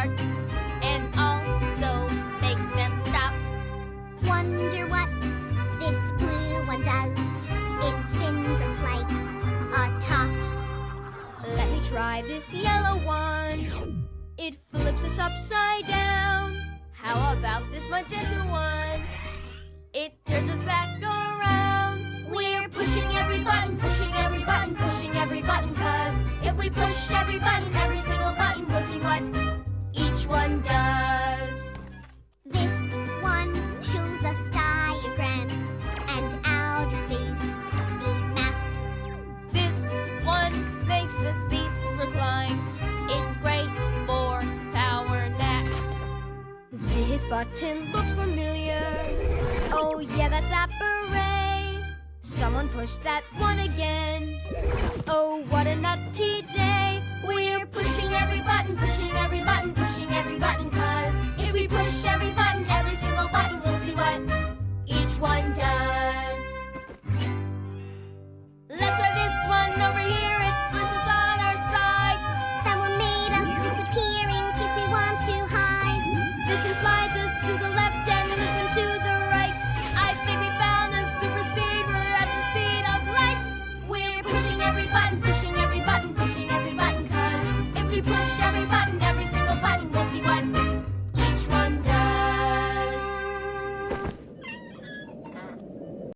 start, and also makes them stop. Wonder what this blue one does. It spins us like a top. Let me try this yellow one. It flips us upside down. How about this magenta one? It turns us back around. We're pushing every button, pushing every button, pushing every button, 'cause if we push every button, every single button, we'll see what Each one does. this one shows us diagrams and outer space seat maps. This one makes the seats recline. It's great for power naps. This button looks familiar. Oh yeah, that's zapper ray. Someone pushed that one again. Oh, what a nutty day.